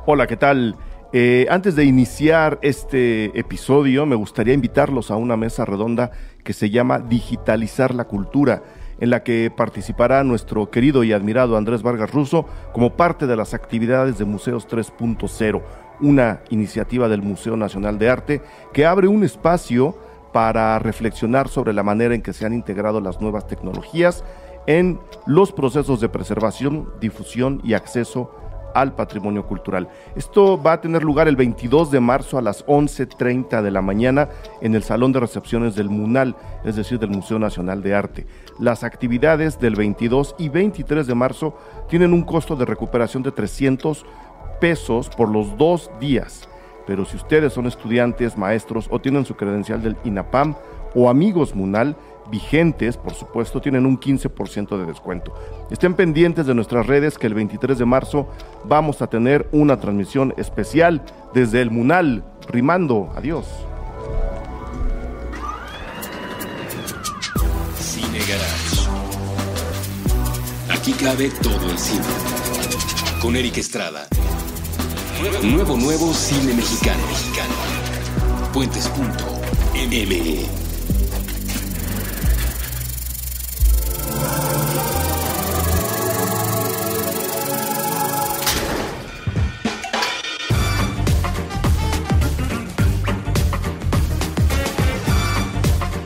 Hola, ¿qué tal? Antes de iniciar este episodio, me gustaría invitarlos a una mesa redonda que se llama Digitalizar la Cultura, en la que participará nuestro querido y admirado Andrés Vargas Russo como parte de las actividades de Museos 3.0, una iniciativa del Museo Nacional de Arte que abre un espacio para reflexionar sobre la manera en que se han integrado las nuevas tecnologías en los procesos de preservación, difusión y acceso al patrimonio cultural. Esto va a tener lugar el 22 de marzo a las 11:30 de la mañana en el Salón de Recepciones del MUNAL, es decir, del Museo Nacional de Arte. Las actividades del 22 y 23 de marzo tienen un costo de recuperación de 300 pesos por los 2 días. Pero si ustedes son estudiantes, maestros o tienen su credencial del INAPAM o amigos MUNAL vigentes, por supuesto, tienen un 15% de descuento. Estén pendientes de nuestras redes que el 23 de marzo vamos a tener una transmisión especial desde el MUNAL. Rimando, adiós. Cine Garage. Aquí cabe todo el cine. Con Eric Estrada. Nuevo cine mexicano. Puentes.me.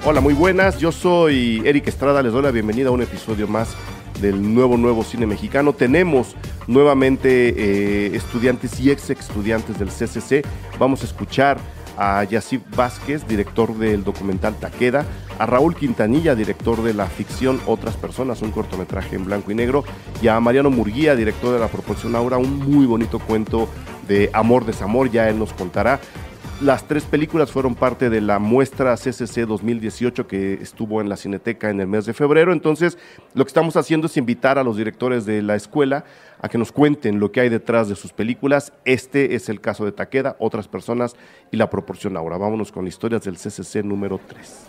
Hola, muy buenas, yo soy Eric Estrada, les doy la bienvenida a un episodio más del nuevo cine mexicano. Tenemos nuevamente estudiantes y ex estudiantes del CCC. Vamos a escuchar a Yassib Vázquez, director del documental Taqueda, a Raúl Quintanilla, director de la ficción Otras Personas, un cortometraje en blanco y negro, y a Mariano Murguía, director de La Proporción Aura, un muy bonito cuento de amor, desamor, ya él nos contará. Las 3 películas fueron parte de la muestra CCC 2018 que estuvo en la Cineteca en el mes de febrero. Entonces, lo que estamos haciendo es invitar a los directores de la escuela a que nos cuenten lo que hay detrás de sus películas. Este es el caso de Taqueda, Otras Personas y La Proporción Aura. Vámonos con historias del CCC número 3.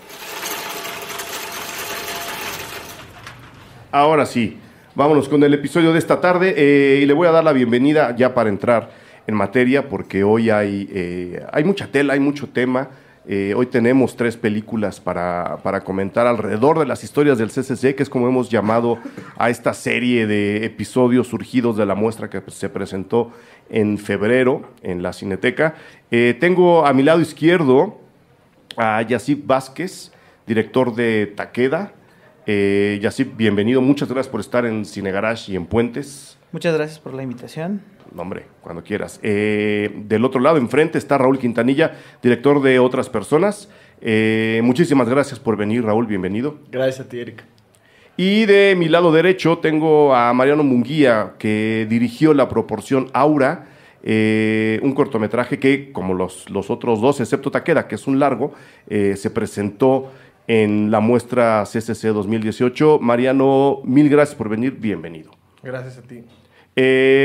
Ahora sí, vámonos con el episodio de esta tarde y le voy a dar la bienvenida ya para entrar en materia, porque hoy hay mucha tela, hay mucho tema. Hoy tenemos 3 películas para comentar alrededor de las historias del CCC, que es como hemos llamado a esta serie de episodios surgidos de la muestra que se presentó en febrero en la Cineteca. Tengo a mi lado izquierdo a Yassib Vázquez, director de Taqueda. Yassib, bienvenido, muchas gracias por estar en Cine Garage y en Puentes. Muchas gracias por la invitación. No, hombre, cuando quieras. Del otro lado, enfrente, está Raúl Quintanilla, director de Otras Personas. Muchísimas gracias por venir, Raúl, bienvenido. Gracias a ti, Eric. Y de mi lado derecho tengo a Mariano Murguía, que dirigió La Proporción Aura, un cortometraje que, como los otros 2, excepto Taqueda, que es un largo, se presentó en la muestra CCC 2018. Mariano, mil gracias por venir, bienvenido. Gracias a ti.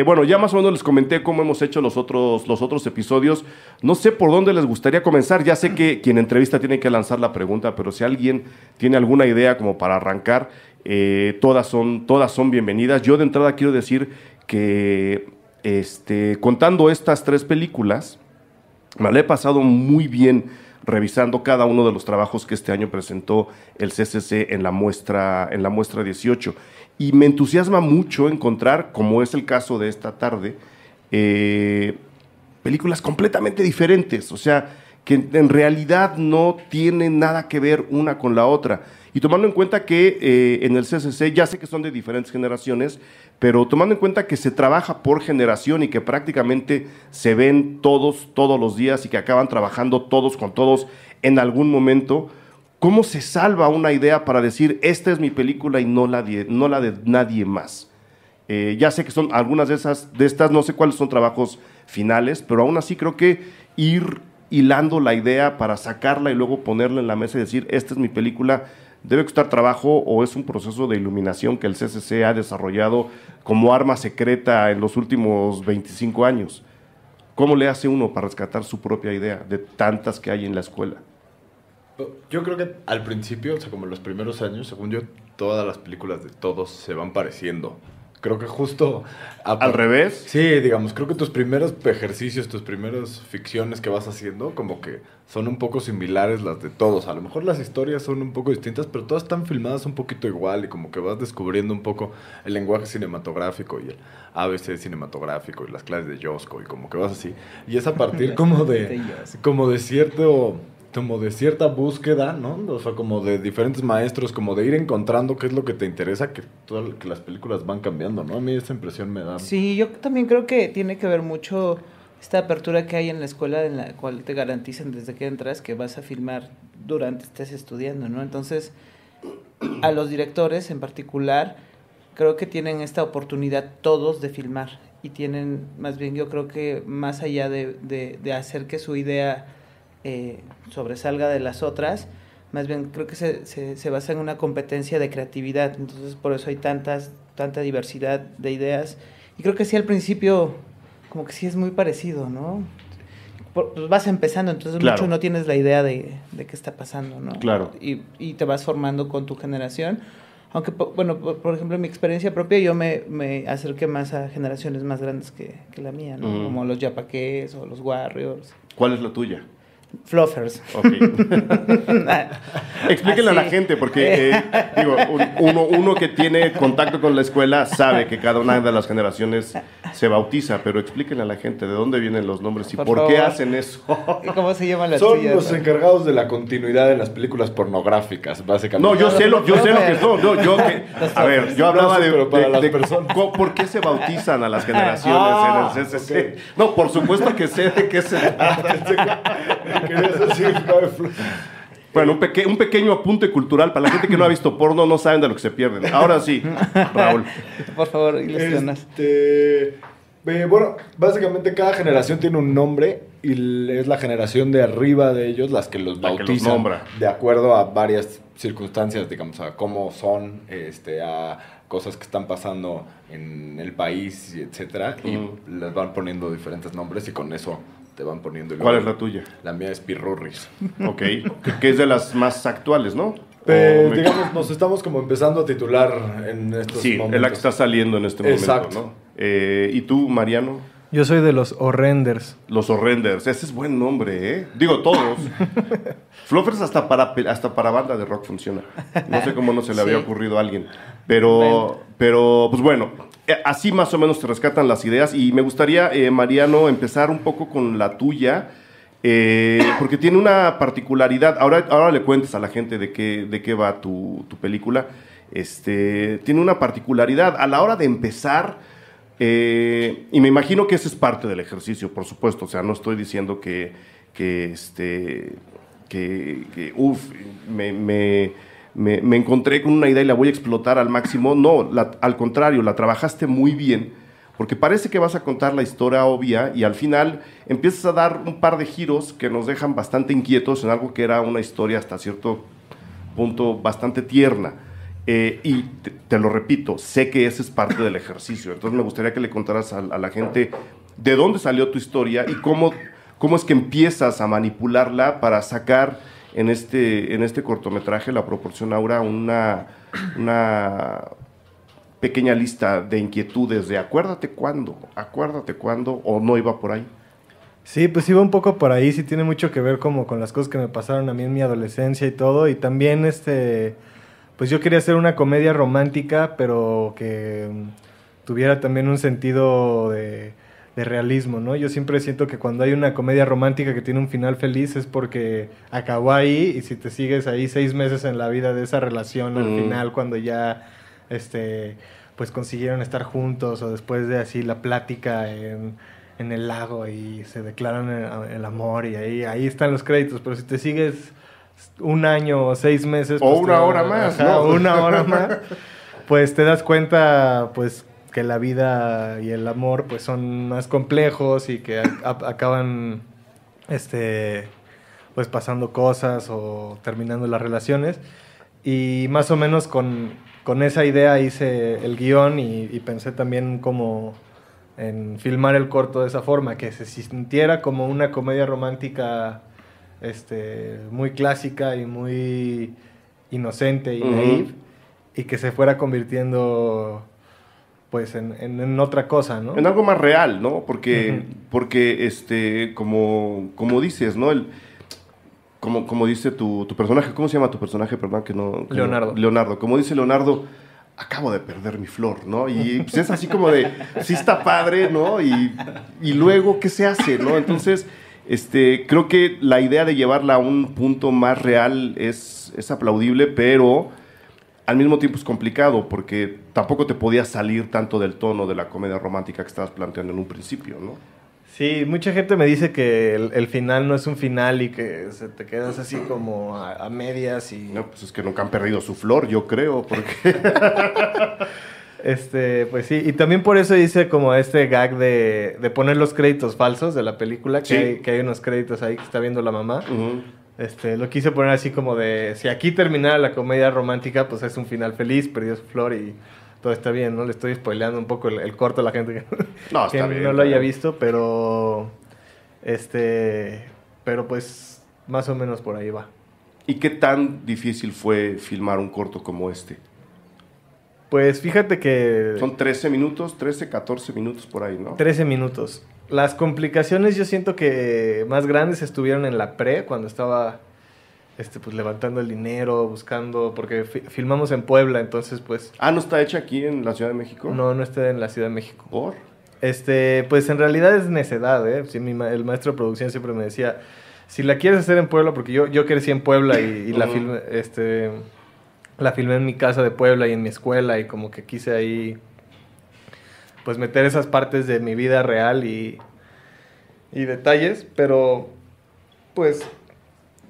Bueno, ya más o menos les comenté cómo hemos hecho los otros episodios. No sé por dónde les gustaría comenzar. Ya sé que quien entrevista tiene que lanzar la pregunta, pero si alguien tiene alguna idea como para arrancar, todas son bienvenidas. Yo de entrada quiero decir que contando estas 3 películas, me la he pasado muy bien revisando cada uno de los trabajos que este año presentó el CCC en la muestra 18. Y me entusiasma mucho encontrar, como es el caso de esta tarde, películas completamente diferentes, o sea, que en realidad no tienen nada que ver una con la otra. Y tomando en cuenta que en el CCC, ya sé que son de diferentes generaciones, pero tomando en cuenta que se trabaja por generación y que prácticamente se ven todos los días y que acaban trabajando todos con todos en algún momento, ¿cómo se salva una idea para decir, esta es mi película y no la de nadie más? Ya sé que son algunas de estas, no sé cuáles son trabajos finales, pero aún así creo que ir hilando la idea para sacarla y luego ponerla en la mesa y decir, esta es mi película, debe costar trabajo o es un proceso de iluminación que el CCC ha desarrollado como arma secreta en los últimos 25 años. ¿Cómo le hace uno para rescatar su propia idea de tantas que hay en la escuela? Yo creo que al principio, o sea, como en los primeros años, según yo, todas las películas de todos se van pareciendo. Creo que justo... ¿Al revés? Sí, digamos, creo que tus primeros ejercicios, tus primeras ficciones que vas haciendo, como que son un poco similares las de todos. A lo mejor las historias son un poco distintas, pero todas están filmadas un poquito igual y como que vas descubriendo un poco el lenguaje cinematográfico y el ABC cinematográfico y las clases de Josco y como que vas así. Y es a partir como de cierta búsqueda, ¿no? O sea, como de diferentes maestros, como de ir encontrando qué es lo que te interesa, que las películas van cambiando, ¿no? A mí esa impresión me da. Sí, yo también creo que tiene que ver mucho esta apertura que hay en la escuela, en la cual te garantizan desde que entras que vas a filmar durante estés estudiando, ¿no? Entonces, a los directores en particular, creo que tienen esta oportunidad todos de filmar y tienen, más bien yo creo que más allá de hacer que su idea sobresalga de las otras, más bien creo que se basa en una competencia de creatividad, entonces por eso hay tanta diversidad de ideas, y creo que sí al principio como que sí es muy parecido, ¿no? Pues vas empezando, entonces claro, mucho no tienes la idea de qué está pasando, ¿no? Claro. Y te vas formando con tu generación, aunque, bueno, por ejemplo, en mi experiencia propia, yo me acerqué más a generaciones más grandes que la mía, ¿no? Como los Yapaqués o los Warriors. ¿Cuál es la tuya? Fluffers. Okay. Explíquenle a la gente, porque digo, uno que tiene contacto con la escuela sabe que cada una de las generaciones se bautiza, pero explíquenle a la gente de dónde vienen los nombres y por qué hacen eso. ¿Cómo se llaman las Son tuyas? los encargados de la continuidad de las películas pornográficas, básicamente. No, yo sé lo que son. A ver, yo hablaba de personas. ¿Por qué se bautizan a las generaciones en el CCC? Okay. No, por supuesto que sé de qué se trata. Bueno, un pequeño apunte cultural para la gente que no ha visto porno, no saben de lo que se pierden. Ahora sí, Raúl. Por favor, ilusionas. Bueno, básicamente cada generación tiene un nombre y es la generación de arriba de ellos las que los bautizan de acuerdo a varias circunstancias, digamos, a cómo son, a cosas que están pasando en el país, etcétera, y les van poniendo diferentes nombres y con eso te van poniendo. ¿Cuál es la tuya? La mía es Pirurris. Ok, que es de las más actuales, ¿no? Digamos, nos estamos como empezando a titular en estos momentos. Sí, es la que está saliendo en este momento. Exacto. ¿No? ¿Y tú, Mariano? Yo soy de los Horrenders. Los Horrenders, ese es buen nombre, ¿eh? Digo, todos. Fluffers hasta para banda de rock funciona. No sé cómo no se le había ocurrido a alguien. Pero, pues bueno, así más o menos te rescatan las ideas. Y me gustaría, Mariano, empezar un poco con la tuya, porque tiene una particularidad. Ahora le cuentes a la gente de qué va tu película. Tiene una particularidad. A la hora de empezar... y me imagino que ese es parte del ejercicio, por supuesto. O sea, no estoy diciendo que me encontré con una idea y la voy a explotar al máximo. No, al contrario, la trabajaste muy bien, porque parece que vas a contar la historia obvia y al final empiezas a dar un par de giros que nos dejan bastante inquietos en algo que era una historia hasta cierto punto bastante tierna. Y te lo repito, sé que ese es parte del ejercicio. Entonces me gustaría que le contaras a la gente de dónde salió tu historia y cómo es que empiezas a manipularla para sacar en este cortometraje, La Proporción Aura, una pequeña lista de inquietudes de acuérdate cuándo, o no iba por ahí. Sí, pues iba un poco por ahí, sí tiene mucho que ver como con las cosas que me pasaron a mí en mi adolescencia y todo, y también pues yo quería hacer una comedia romántica, pero que tuviera también un sentido de realismo, ¿no? Yo siempre siento que cuando hay una comedia romántica que tiene un final feliz es porque acabó ahí, y si te sigues ahí 6 meses en la vida de esa relación, al final cuando ya pues consiguieron estar juntos, o después de así la plática en el lago y se declaran el amor, y ahí están los créditos. Pero si te sigues 1 año o 6 meses... O pues una hora más, ¿no? Una hora más, pues te das cuenta pues que la vida y el amor pues son más complejos y que acaban pues pasando cosas o terminando las relaciones. Y más o menos con esa idea hice el guión y pensé también como en filmar el corto de esa forma, que se sintiera como una comedia romántica muy clásica y muy inocente y naive, y que se fuera convirtiendo pues en otra cosa, ¿no? En algo más real, ¿no? Porque como dices, ¿no? Como dice tu personaje, ¿cómo se llama tu personaje? Perdón, Leonardo. Leonardo. Como dice Leonardo, acabo de perder mi flor, ¿no? Y pues es así como de, sí está padre, ¿no? Y luego, ¿qué se hace, no? Entonces, creo que la idea de llevarla a un punto más real es aplaudible, pero al mismo tiempo es complicado porque tampoco te podías salir tanto del tono de la comedia romántica que estabas planteando en un principio, ¿no? Sí, mucha gente me dice que el final no es un final y que se te quedas así como a medias y... No, pues es que nunca han perdido su flor, yo creo, porque... Pues sí, y también por eso hice como este gag de poner los créditos falsos de la película, que hay unos créditos ahí que está viendo la mamá. Uh-huh. Lo quise poner así como de, si aquí terminara la comedia romántica, pues es un final feliz, perdió su flor y todo está bien, ¿no? Le estoy spoileando un poco el corto a la gente que no lo haya visto, pero pues más o menos por ahí va. ¿Y qué tan difícil fue filmar un corto como este? Pues fíjate que... Son 13 minutos, 13, 14 minutos por ahí, ¿no? 13 minutos. Las complicaciones yo siento que más grandes estuvieron en la pre, cuando estaba pues levantando el dinero, buscando, porque filmamos en Puebla, entonces pues... Ah, ¿no está hecha aquí en la Ciudad de México? No está en la Ciudad de México. ¿Por? Pues en realidad es necedad, ¿eh? Sí, el maestro de producción siempre me decía, si la quieres hacer en Puebla, porque yo crecí en Puebla y la filmé, la filmé en mi casa de Puebla y en mi escuela y como que quise ahí pues meter esas partes de mi vida real y detalles, pero pues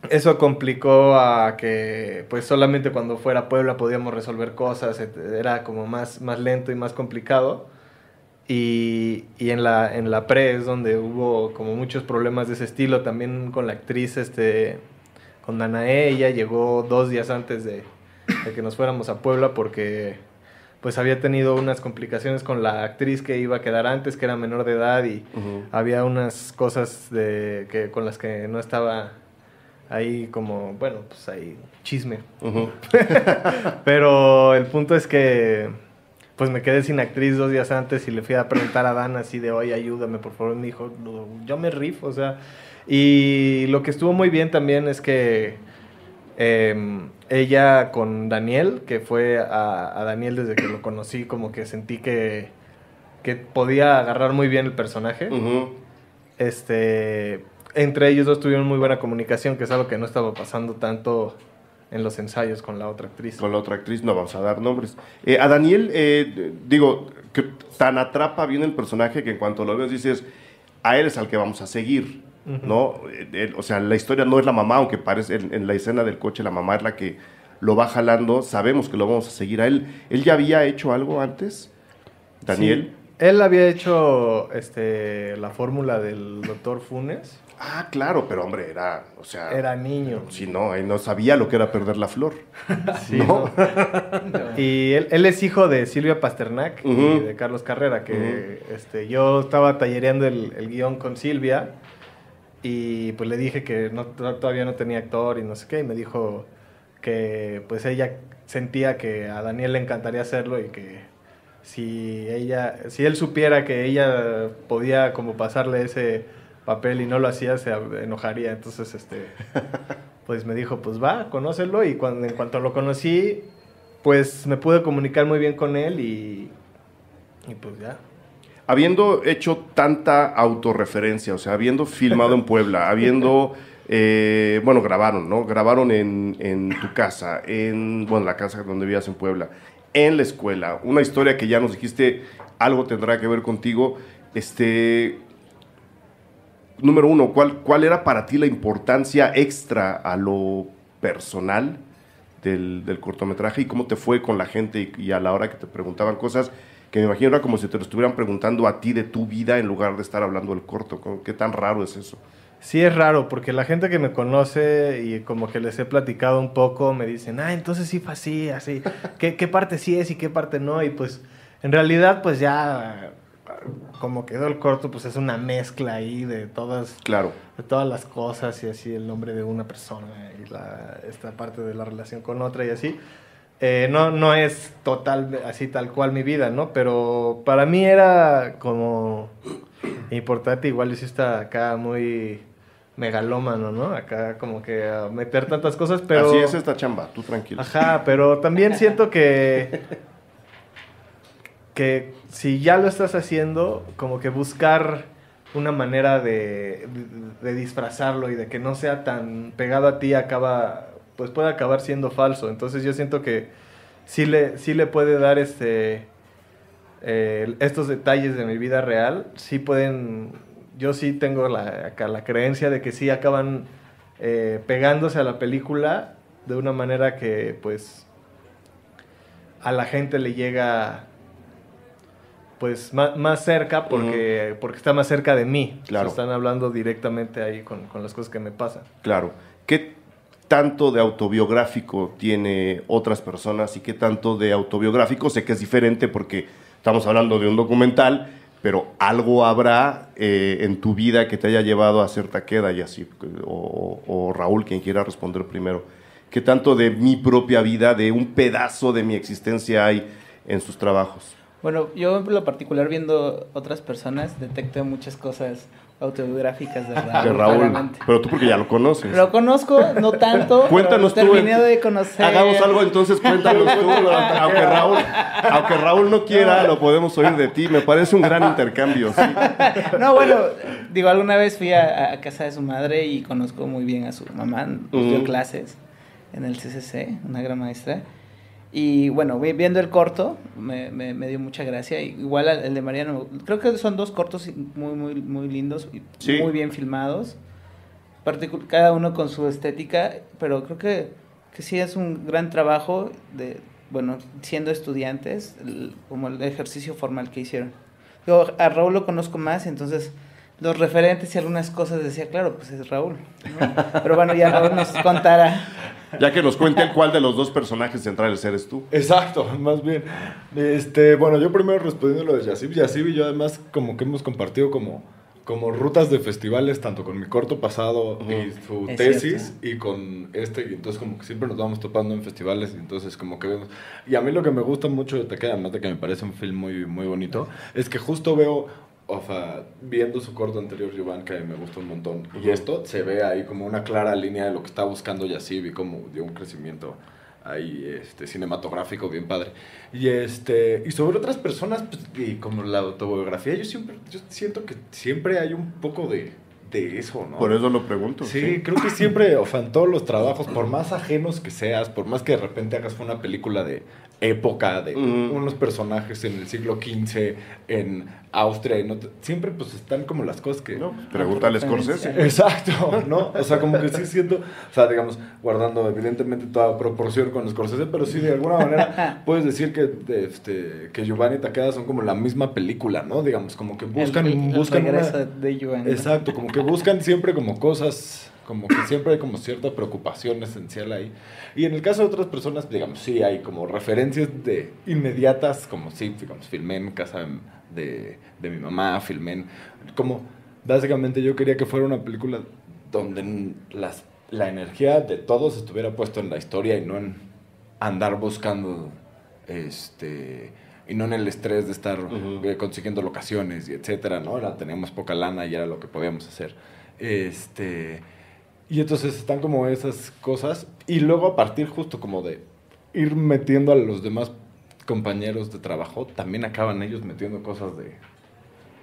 eso complicó a que pues solamente cuando fuera a Puebla podíamos resolver cosas, era como más lento y más complicado y en la pre es donde hubo como muchos problemas de ese estilo, también con la actriz, con Danae, ella llegó 2 días antes de que nos fuéramos a Puebla porque pues había tenido unas complicaciones con la actriz que iba a quedar antes, que era menor de edad y había unas cosas con las que no estaba ahí como, bueno, pues ahí chisme. Pero el punto es que pues me quedé sin actriz 2 días antes y le fui a preguntar a Dan así de, oye, ayúdame, por favor. Y me dijo, no, yo me rifo, o sea. Y lo que estuvo muy bien también es que ella con Daniel, que fue a Daniel desde que lo conocí, como que sentí que podía agarrar muy bien el personaje. Entre ellos dos tuvieron muy buena comunicación, que es algo que no estaba pasando tanto en los ensayos con la otra actriz. Con la otra actriz, no vamos a dar nombres. A Daniel, digo, que tan atrapa bien el personaje que en cuanto lo ves dices, a él es al que vamos a seguir, ¿no? O sea, la historia no es la mamá, aunque parece en la escena del coche la mamá es la que lo va jalando, sabemos que lo vamos a seguir a él. ¿Él ya había hecho algo antes, Daniel? Sí, él había hecho la fórmula del Dr. Funes. Ah, claro, pero hombre, era niño. Sí, no, él no sabía lo que era perder la flor. Sí, ¿no? Y él es hijo de Silvia Pasternak y de Carlos Carrera, que yo estaba tallereando el guión con Silvia y pues le dije que todavía no tenía actor y no sé qué, y me dijo que pues ella sentía que a Daniel le encantaría hacerlo y que si él supiera que ella podía como pasarle ese papel y no lo hacía, se enojaría. Entonces, pues me dijo, pues va, conócelo. Y en cuanto lo conocí, pues me pude comunicar muy bien con él y pues ya. Habiendo hecho tanta autorreferencia, o sea, habiendo filmado en Puebla, habiendo, grabaron, ¿no? Grabaron en tu casa, la casa donde vivías en Puebla, en la escuela, una historia que ya nos dijiste, algo tendrá que ver contigo, número uno, ¿cuál era para ti la importancia extra a lo personal del cortometraje y cómo te fue con la gente y a la hora que te preguntaban cosas que me imagino era como si te lo estuvieran preguntando a ti de tu vida en lugar de estar hablando del corto? ¿Qué tan raro es eso? Sí, es raro, porque la gente que me conoce y como que les he platicado un poco me dicen, entonces sí fue así, ¿qué parte sí es y qué parte no? Y pues en realidad pues ya como quedó el corto, pues es una mezcla ahí de todas las cosas y así el nombre de una persona y esta parte de la relación con otra y así. No es total, así tal cual mi vida, ¿no? Pero para mí era como importante, igual sí está acá muy megalómano, ¿no? Acá como que a meter tantas cosas, pero... Así es esta chamba, tú tranquilo. Ajá, pero también siento que si ya lo estás haciendo, como que buscar una manera de disfrazarlo y de que no sea tan pegado a ti pues puede acabar siendo falso. Entonces yo siento que sí le puede dar estos detalles de mi vida real, sí pueden, yo sí tengo la creencia de que sí acaban pegándose a la película de una manera que pues a la gente le llega pues más cerca porque está más cerca de mí. Claro. O sea, están hablando directamente ahí con las cosas que me pasan. Claro. ¿Qué tanto de autobiográfico tiene otras personas y qué tanto de autobiográfico? Sé que es diferente porque estamos hablando de un documental, pero algo habrá en tu vida que te haya llevado a hacer Takeda y así, o Raúl, quien quiera responder primero. ¿Qué tanto de mi propia vida, de un pedazo de mi existencia hay en sus trabajos? Bueno, yo en lo particular viendo otras personas detecté muchas cosas autobiográficas de Raúl. De Raúl, pero tú porque ya lo conoces. Lo conozco, no tanto. Cuéntanos tú. Terminé de conocer. Hagamos algo entonces, cuéntanos tú. Aunque Raúl no quiera, lo podemos oír de ti. Me parece un gran intercambio. Sí. No, bueno, digo, alguna vez fui a casa de su madre y conozco muy bien a su mamá. Nos dio clases en el CCC, una gran maestra. Y bueno, viendo el corto, me dio mucha gracia. Igual el de Mariano, creo que son dos cortos muy lindos y sí, muy bien filmados. Cada uno con su estética, pero creo que sí es un gran trabajo siendo estudiantes, como el ejercicio formal que hicieron. Yo a Raúl lo conozco más, entonces los referentes y algunas cosas decía, claro, pues es Raúl, ¿no? Pero bueno, ya Raúl nos contará. Ya que nos cuente cuál de los dos personajes centrales eres tú. Exacto, más bien. Bueno, yo primero respondiendo lo de Yassib. Yassib y yo además como que hemos compartido como rutas de festivales, tanto con mi corto pasado y su tesis, y con y entonces como que siempre nos vamos topando en festivales, y entonces como que vemos. Y a mí lo que me gusta mucho de Takeda, además de que me parece un film muy, muy bonito, es que justo veo... O sea, viendo su corto anterior, Yuvan, que me gustó un montón. Y esto se ve ahí como una clara línea de lo que está buscando Yassib y como dio un crecimiento ahí cinematográfico bien padre. Y sobre otras personas, pues, y como la autobiografía, yo siento que siempre hay un poco de eso, ¿no? Por eso lo pregunto. Sí, creo que siempre, o sea, en todos los trabajos, por más ajenos que seas, por más que de repente hagas una película de época, de unos personajes en el siglo XV, en Austria, siempre pues están como las cosas que... No, pregúntale a Scorsese. Exacto, ¿no? O sea, como que sí siento, o sea, digamos, guardando evidentemente toda proporción con Scorsese, pero sí de alguna manera puedes decir que Giovanni y Takeda son como la misma película, ¿no? Digamos, como que buscan de Giovanni. Exacto, como que buscan siempre como cosas... Como que siempre hay como cierta preocupación esencial ahí. Y en el caso de otras personas, digamos, sí hay como referencias inmediatas, como sí, digamos, filmé en casa de mi mamá, filmé como, básicamente yo quería que fuera una película donde la energía de todos estuviera puesto en la historia y no en andar buscando, y no en el estrés de estar consiguiendo locaciones y etcétera, ¿no? Teníamos poca lana y era lo que podíamos hacer. Y entonces están como esas cosas, y luego a partir justo como de ir metiendo a los demás compañeros de trabajo, también acaban ellos metiendo cosas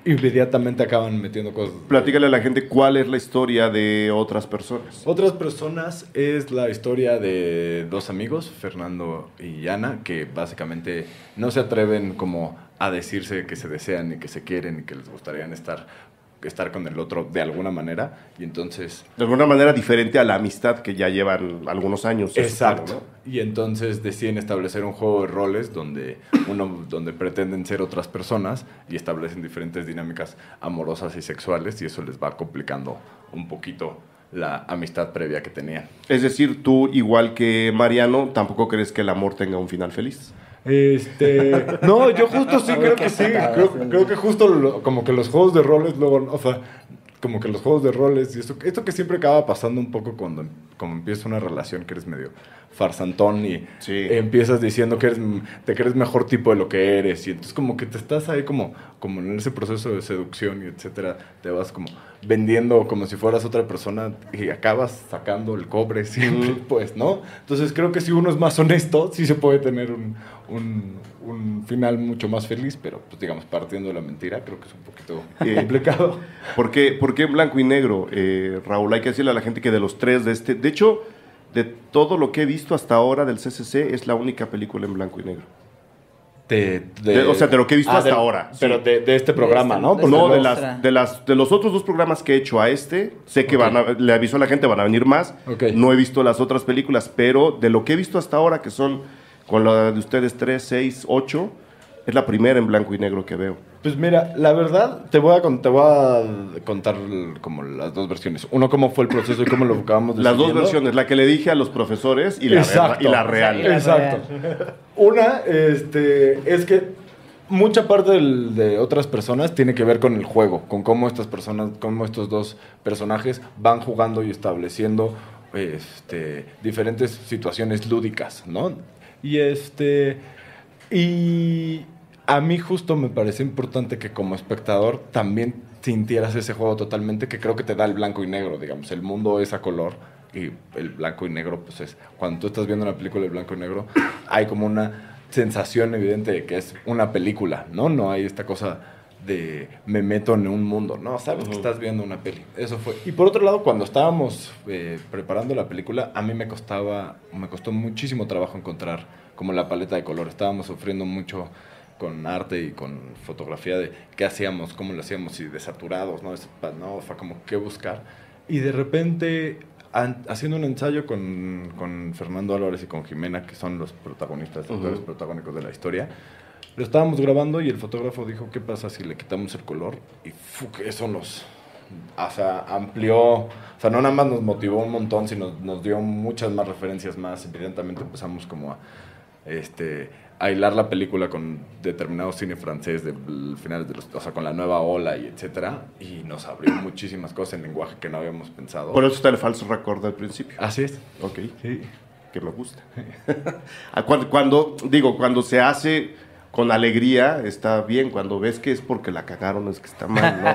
inmediatamente acaban metiendo cosas. Platícale a la gente cuál es la historia de Otras Personas. Otras Personas es la historia de dos amigos, Fernando y Ana, que básicamente no se atreven como a decirse que se desean y que se quieren y que les gustaría estar con el otro de alguna manera, y entonces... De alguna manera diferente a la amistad que ya llevan algunos años. Exacto. Supongo, ¿no? Y entonces deciden establecer un juego de roles donde pretenden ser otras personas y establecen diferentes dinámicas amorosas y sexuales, y eso les va complicando un poquito la amistad previa que tenían. Es decir, tú, igual que Mariano, ¿tampoco crees que el amor tenga un final feliz? No, yo justo sí creo que sí. Creo que justo como que los juegos de roles luego, o sea, como que los juegos de roles y esto que siempre acaba pasando un poco como empieza una relación que eres medio farsantón y empiezas diciendo que te crees mejor tipo de lo que eres y entonces como que te estás ahí como en ese proceso de seducción y etcétera, te vas como vendiendo como si fueras otra persona y acabas sacando el cobre siempre, pues, ¿no? Entonces creo que si uno es más honesto, sí se puede tener un final mucho más feliz, pero pues digamos, partiendo de la mentira, creo que es un poquito complicado. ¿Por qué en blanco y negro, Raúl? Hay que decirle a la gente que de los tres de hecho, de todo lo que he visto hasta ahora del CCC, es la única película en blanco y negro. O sea, de lo que he visto hasta ahora. Pero sí. de este programa, ¿no? No, de los otros dos programas que he hecho a sé que le aviso a la gente, van a venir más. Okay. No he visto las otras películas, pero de lo que he visto hasta ahora, que son con la de ustedes 3, 6, 8, es la primera en blanco y negro que veo. Pues mira, la verdad, te voy a contar como las dos versiones. Uno, cómo fue el proceso y cómo lo acabamos decidiendo. Las dos versiones, la que le dije a los profesores y la real. Exacto. Una, es que mucha parte de otras personas tiene que ver con el juego, con cómo estos dos personajes van jugando y estableciendo diferentes situaciones lúdicas, ¿no? Y a mí justo me parece importante que como espectador también sintieras ese juego totalmente, que creo que te da el blanco y negro, digamos. El mundo es a color y el blanco y negro, pues es... Cuando tú estás viendo una película de blanco y negro, hay como una sensación evidente de que es una película, ¿no? No hay esta cosa de me meto en un mundo, ¿no? Sabes que estás viendo una peli. Eso fue. Y por otro lado, cuando estábamos preparando la película, a mí me costó muchísimo trabajo encontrar como la paleta de color. Estábamos sufriendo mucho con arte y con fotografía de qué hacíamos, cómo lo hacíamos y desaturados, ¿no? Fue como qué buscar. Y de repente, haciendo un ensayo con Fernando Álvarez y con Jimena, que son los protagonistas, actores protagónicos de la historia, lo estábamos grabando y el fotógrafo dijo, ¿qué pasa si le quitamos el color? Y eso nos amplió, o sea, no nada más nos motivó un montón, sino nos dio muchas más referencias más. Evidentemente empezamos como a hilar la película con determinado cine francés de finales con la nueva ola y etcétera, y nos abrió muchísimas cosas en lenguaje que no habíamos pensado. Por eso está el falso récord del principio. Así es. Ok. Sí. Que me gusta. Cuando se hace con alegría está bien, cuando ves que es porque la cagaron es que está mal, ¿no?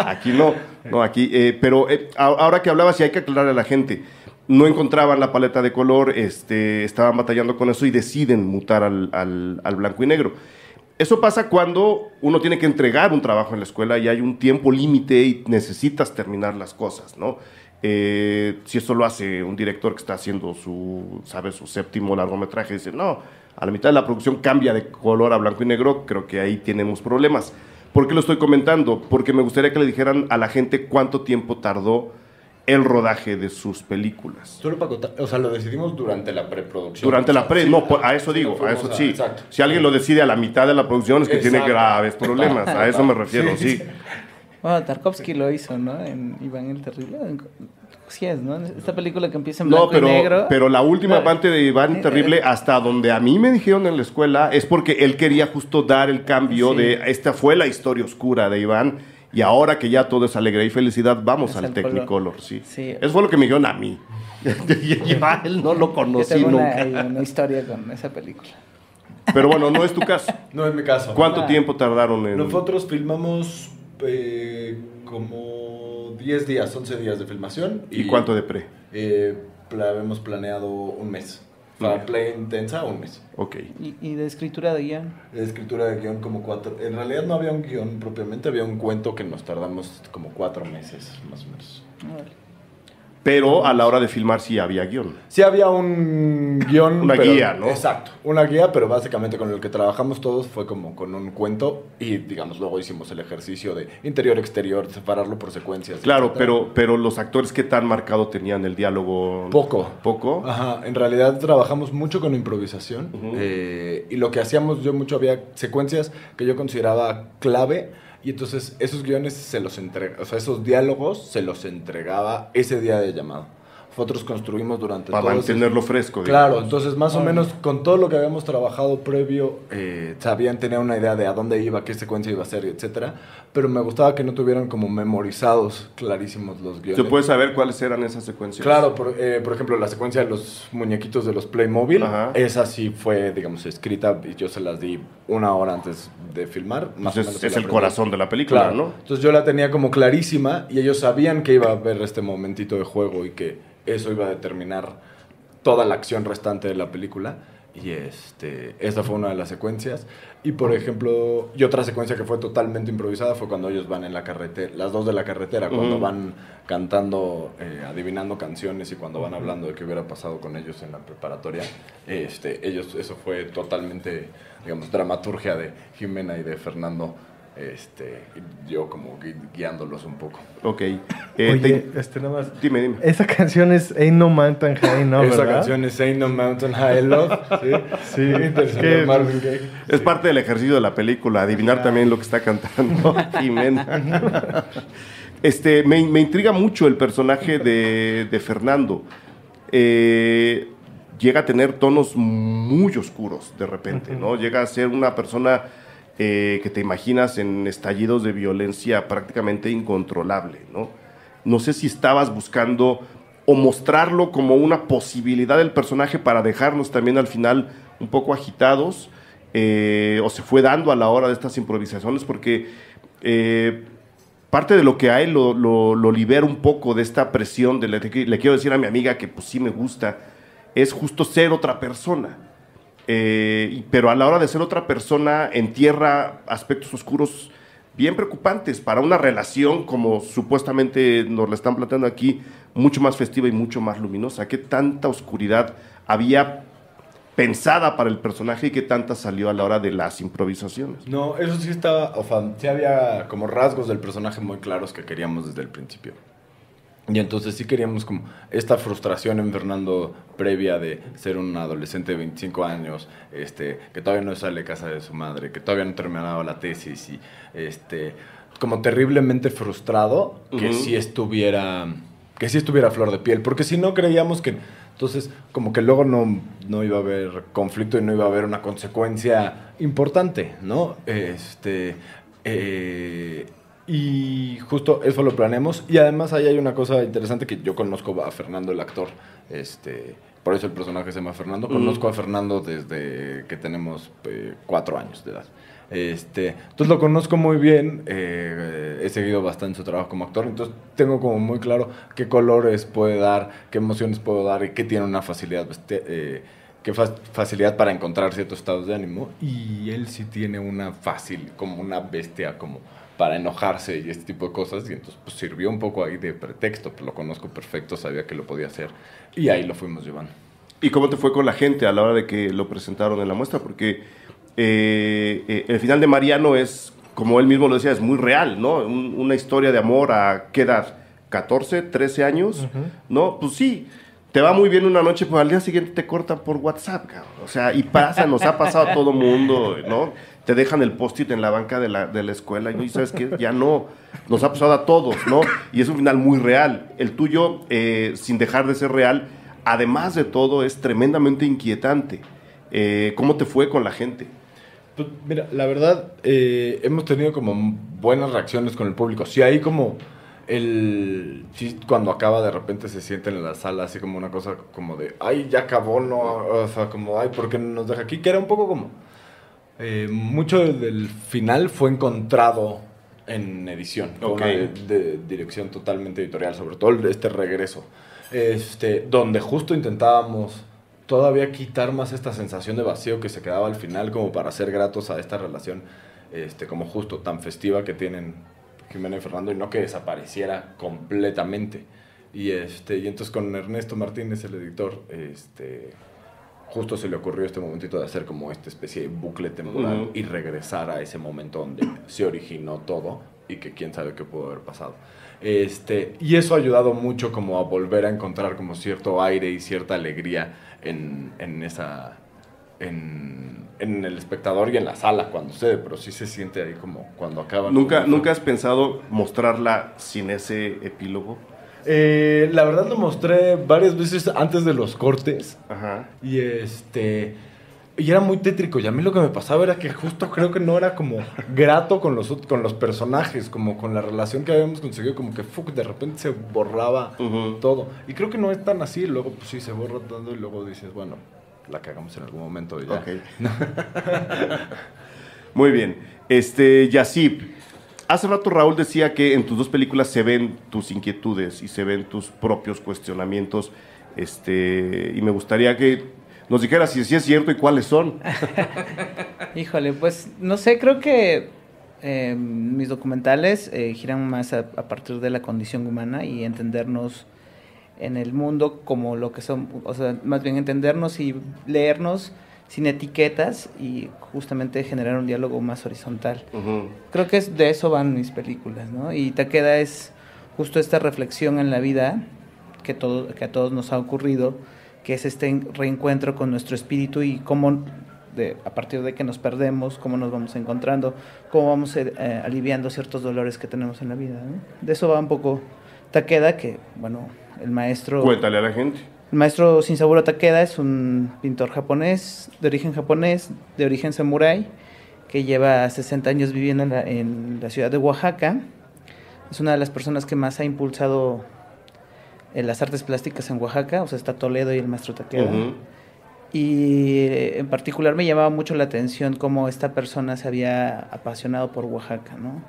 Aquí no, aquí, pero ahora que hablabas, y hay que aclararle a la gente, no encontraban la paleta de color, estaban batallando con eso y deciden mutar al blanco y negro. Eso pasa cuando uno tiene que entregar un trabajo en la escuela y hay un tiempo límite y necesitas terminar las cosas, ¿no? Si eso lo hace un director que está haciendo su séptimo largometraje, dice, no, a la mitad de la producción cambia de color a blanco y negro, creo que ahí tenemos problemas. ¿Por qué lo estoy comentando? Porque me gustaría que le dijeran a la gente cuánto tiempo tardó el rodaje de sus películas. Solo para contar, o sea, lo decidimos durante la preproducción. Durante la a eso digo, a eso sí. Exacto. Si alguien lo decide a la mitad de la producción es que tiene graves problemas, a eso me refiero, sí. Bueno, Tarkovsky lo hizo, ¿no? En Iván el Terrible. Sí es, ¿no? Esta película que empieza en blanco y negro. Pero la última parte de Iván el Terrible, hasta donde a mí me dijeron en la escuela, es porque él quería justo dar el cambio de esta fue la historia oscura de Iván. Y ahora que ya todo es alegría y felicidad, vamos al Technicolor, sí. Eso fue lo que me dijeron a mí. Yo a él no lo conocí nunca. Hay una historia con esa película. Pero bueno, no es tu caso. No es mi caso. ¿Cuánto tiempo tardaron en...? Nosotros filmamos como 10 días, 11 días de filmación. ¿Y cuánto de pre? Habíamos planeado un mes. Para play intensa, un mes. Ok. ¿Y de escritura de guión? De escritura de guión como 4. En realidad no había un guión propiamente, había un cuento que nos tardamos como 4 meses, más o menos. Vale. Pero a la hora de filmar sí había guión. Sí había un guión. Una guía, ¿no? Exacto. Una guía, pero básicamente con el que trabajamos todos fue como con un cuento y, digamos, luego hicimos el ejercicio de interior-exterior, separarlo por secuencias. Claro, pero los actores, ¿qué tan marcado tenían el diálogo? Poco. Ajá. En realidad trabajamos mucho con improvisación y lo que hacíamos había secuencias que yo consideraba clave. Y entonces esos guiones esos diálogos se los entregaba ese día de llamado. nosotros construimos durante para mantenerlo fresco. Claro, digamos. Entonces más o menos con todo lo que habíamos trabajado previo, sabían, tener una idea de a dónde iba, qué secuencia iba a ser, etcétera, pero me gustaba que no tuvieran como memorizados clarísimos los guiones. ¿Se puede saber cuáles eran esas secuencias? Claro, por ejemplo, la secuencia de los muñequitos de los Playmobil, esa sí fue, digamos, escrita y yo se las di 1 hora antes de filmar. Más o menos es el corazón de la película, claro, ¿no? Entonces yo la tenía como clarísima y ellos sabían que iba a haber este momentito de juego y que eso iba a determinar toda la acción restante de la película. Y esa fue una de las secuencias. Y por ejemplo, y otra secuencia que fue totalmente improvisada fue cuando ellos van en la carretera, las dos de la carretera, cuando van cantando, adivinando canciones y cuando van hablando de qué hubiera pasado con ellos en la preparatoria. Eso fue totalmente, digamos, dramaturgia de Jimena y de Fernando. Yo como guiándolos un poco. Ok. Oye, nada más. Dime. Esa canción es Ain't No Mountain High, ¿no? Esa ¿verdad? canción es Ain't No Mountain High Love. Sí. Marvin Gaye. Es parte del ejercicio de la película, adivinar también lo que está cantando Jimena. Me intriga mucho el personaje de Fernando. Llega a tener tonos muy oscuros de repente, ¿no? Llega a ser una persona que te imaginas en estallidos de violencia prácticamente incontrolable, ¿no? No sé si estabas buscando o mostrarlo como una posibilidad del personaje para dejarnos también al final un poco agitados, o se fue dando a la hora de estas improvisaciones, porque parte de lo que hay lo libera un poco de esta presión, le quiero decir a mi amiga que pues sí me gusta, es justo ser otra persona. Pero a la hora de ser otra persona entierra aspectos oscuros bien preocupantes para una relación como supuestamente nos la están planteando aquí, mucho más festiva y mucho más luminosa. ¿Qué tanta oscuridad había pensada para el personaje y qué tanta salió a la hora de las improvisaciones? No, eso sí estaba, sí había como rasgos del personaje muy claros que queríamos desde el principio. Y entonces sí queríamos como esta frustración en Fernando previa de ser un adolescente de 25 años, que todavía no sale de casa de su madre, que todavía no ha terminado la tesis y como terriblemente frustrado, que sí estuviera a flor de piel, porque si no creíamos que entonces como que luego no iba a haber conflicto y no iba a haber una consecuencia importante, ¿no? Y justo eso lo planeamos. Y además ahí hay una cosa interesante que yo conozco a Fernando, el actor. Por eso el personaje se llama Fernando. Conozco a Fernando desde que tenemos 4 años de edad. Entonces lo conozco muy bien. He seguido bastante su trabajo como actor. Entonces tengo como muy claro qué colores puede dar, qué emociones puedo dar y qué tiene una facilidad, facilidad para encontrar ciertos estados de ánimo. Y él sí tiene como una bestia, como para enojarse y este tipo de cosas, y entonces pues sirvió un poco ahí de pretexto, pues lo conozco perfecto, sabía que lo podía hacer, y ahí lo fuimos llevando. ¿Y cómo te fue con la gente a la hora de que lo presentaron en la muestra? Porque el final de Mariano es, como él mismo lo decía, es muy real, ¿no? Una historia de amor a, ¿qué edad? ¿14, 13 años? ¿No? Pues sí, te va muy bien una noche, pues al día siguiente te cortan por WhatsApp, cabrón. O sea, y pasa, nos ha pasado a todo mundo, ¿no? Te dejan el post-it en la banca de la escuela y ¿sabes qué? Ya no, nos ha pasado a todos, ¿no? Y es un final muy real. El tuyo, sin dejar de ser real, además de todo, es tremendamente inquietante. ¿Cómo te fue con la gente? Pues mira, la verdad, hemos tenido como buenas reacciones con el público. Sí, hay como sí, cuando acaba de repente se sienten en la sala así como una cosa como de, ay, ya acabó, no, o sea, como, ay, ¿por qué no nos deja aquí? Que era un poco como... mucho del final fue encontrado en edición, okay. de dirección totalmente editorial, sobre todo este regreso, donde justo intentábamos todavía quitar más esta sensación de vacío que se quedaba al final, como para ser gratos a esta relación, como justo tan festiva que tienen Jimena y Fernando, y no que desapareciera completamente. Y entonces con Ernesto Martínez, el editor, justo se le ocurrió este momentito de hacer como esta especie de bucle temporal y regresar a ese momento donde se originó todo y que quién sabe qué pudo haber pasado. Y eso ha ayudado mucho como a volver a encontrar como cierto aire y cierta alegría en el espectador y en la sala cuando sucede, pero sí se siente ahí como cuando acaba. ¿Nunca has pensado mostrarla sin ese epílogo? La verdad lo mostré varias veces antes de los cortes. Ajá. Y y era muy tétrico. Y a mí lo que me pasaba era que justo creo que no era como grato con los personajes, como con la relación que habíamos conseguido, como que de repente se borraba todo. Y creo que no es tan así. Luego pues sí se borra todo y luego dices, bueno, la cagamos en algún momento y ya. Okay. Muy bien. Yacib, hace rato Raúl decía que en tus dos películas se ven tus inquietudes y se ven tus propios cuestionamientos. Y me gustaría que nos dijeras si es cierto y cuáles son. Híjole, pues no sé, creo que mis documentales giran más a partir de la condición humana y entendernos en el mundo como lo que son, o sea, más bien entendernos y leernos sin etiquetas y justamente generar un diálogo más horizontal. Creo que de eso van mis películas, ¿no? Y Takeda es justo esta reflexión en la vida que a todos nos ha ocurrido, que es este reencuentro con nuestro espíritu y cómo a partir de que nos perdemos, cómo nos vamos encontrando, cómo vamos aliviando ciertos dolores que tenemos en la vida, ¿no? De eso va un poco Takeda, que, bueno, el maestro... Cuéntale a la gente. El maestro Shinsaburo Takeda es un pintor japonés, de origen samurái, que lleva 60 años viviendo en la ciudad de Oaxaca. Es una de las personas que más ha impulsado las artes plásticas en Oaxaca, o sea, está Toledo y el maestro Takeda. Y en particular me llamaba mucho la atención cómo esta persona se había apasionado por Oaxaca, ¿no?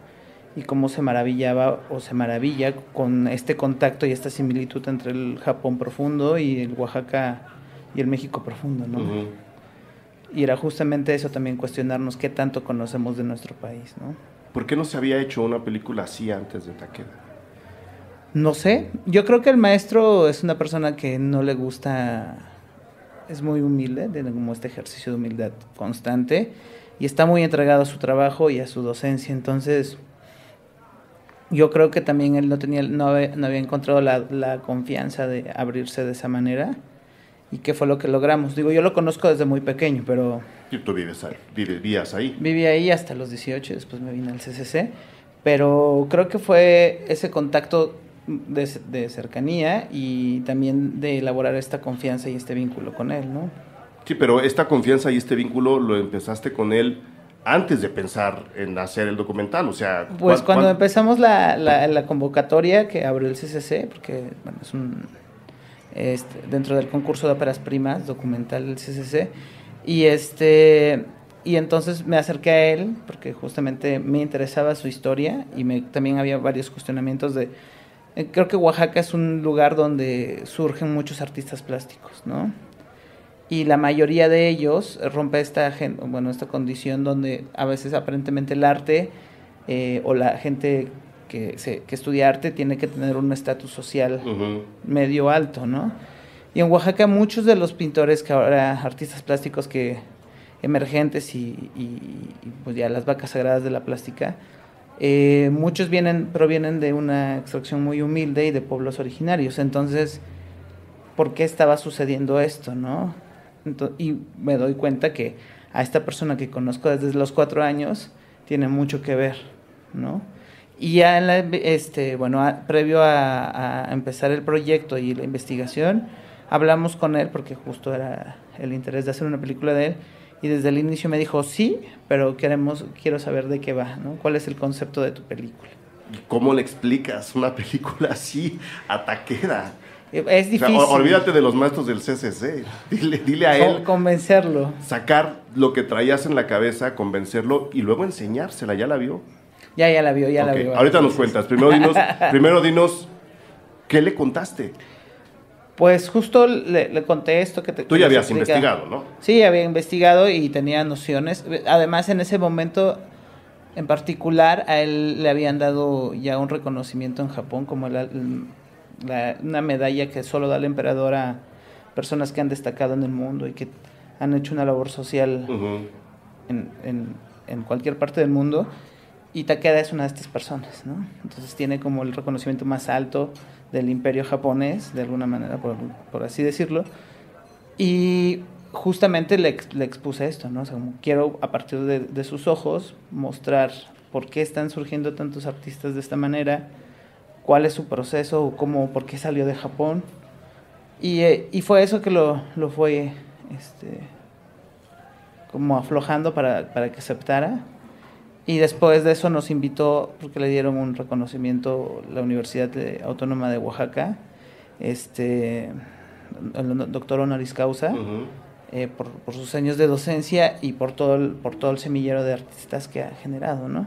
Y cómo se maravilla con este contacto y esta similitud entre el Japón profundo y el Oaxaca y el México profundo, ¿no? Y era justamente eso también, cuestionarnos qué tanto conocemos de nuestro país, ¿no? ¿Por qué no se había hecho una película así antes de Takeda? No sé, yo creo que el maestro es una persona que no le gusta, es muy humilde, tiene como este ejercicio de humildad constante y está muy entregado a su trabajo y a su docencia. Entonces yo creo que también él no había encontrado la confianza de abrirse de esa manera, y qué fue lo que logramos. Digo, yo lo conozco desde muy pequeño, pero... ¿Y tú vivías ahí? Viví ahí hasta los 18, después me vine al CCC, pero creo que fue ese contacto de cercanía y también de elaborar esta confianza y este vínculo con él, ¿no? Sí, pero esta confianza y este vínculo lo empezaste con él antes de pensar en hacer el documental, o sea... Pues cuando empezamos la convocatoria que abrió el CCC, porque bueno, es dentro del concurso de óperas primas documental del CCC, y entonces me acerqué a él porque justamente me interesaba su historia y también había varios cuestionamientos creo que Oaxaca es un lugar donde surgen muchos artistas plásticos, ¿no? Y la mayoría de ellos rompe esta condición donde a veces aparentemente el arte o la gente que estudia arte tiene que tener un estatus social medio alto, ¿no? Y en Oaxaca muchos de los pintores que ahora, artistas plásticos emergentes y pues ya las vacas sagradas de la plástica, muchos provienen de una extracción muy humilde y de pueblos originarios. Entonces, ¿por qué estaba sucediendo esto, no? Y me doy cuenta que a esta persona que conozco desde los 4 años tiene mucho que ver, ¿no? Y ya previo a empezar el proyecto y la investigación, hablamos con él porque justo era el interés de hacer una película de él, y desde el inicio me dijo, sí, pero quiero saber de qué va, ¿no? ¿Cuál es el concepto de tu película? ¿Cómo le explicas una película así a Takeda? Es difícil. O sea, olvídate de los maestros del CCC. Dile a él. Convencerlo. Sacar lo que traías en la cabeza, convencerlo y luego enseñársela. ¿Ya la vio? Ya la vio, la vio. Ahorita nos cuentas. Primero dinos, ¿qué le contaste? Pues justo le conté esto que te... Tú ya habías investigado, ¿no? Sí, había investigado y tenía nociones. Además, en ese momento en particular, a él le habían dado ya un reconocimiento en Japón como una medalla que solo da el emperador a personas que han destacado en el mundo y que han hecho una labor social en cualquier parte del mundo. Y Takeda es una de estas personas, ¿no? Entonces tiene como el reconocimiento más alto del imperio japonés, de alguna manera, por así decirlo. Y justamente le expuse esto, ¿no? O sea, como quiero, a partir de sus ojos, mostrar por qué están surgiendo tantos artistas de esta manera, cuál es su proceso, cómo, por qué salió de Japón. Y fue eso que lo fue como aflojando para que aceptara. Y después de eso nos invitó, porque le dieron un reconocimiento la Universidad Autónoma de Oaxaca, el doctor honoris causa, por sus años de docencia y por todo el semillero de artistas que ha generado, ¿no?